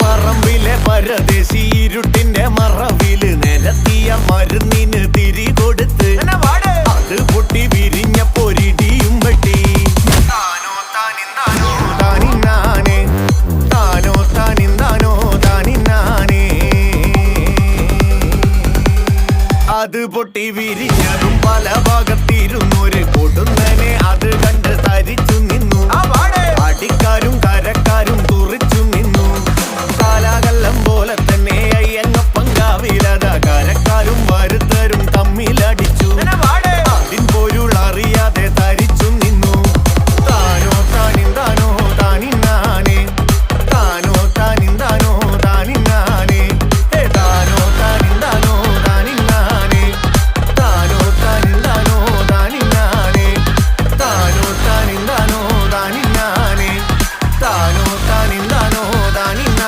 പറമ്പിലെ പരദേശി ഇരുട്ടിന്റെ മറവില് നിലത്തിയ മരുന്നിന് തിരി കൊടുത്ത് അത് പൊട്ടി വിരിഞ്ഞ പൊരിടിയും വെട്ടി. താനോ താനിന്നാനോ താനിന്നാനേ, താനോ താനിന്നാനോ താനിന്നാനേ. അത് പൊട്ടി വിരിഞ്ഞതും പല ഭാഗത്ത്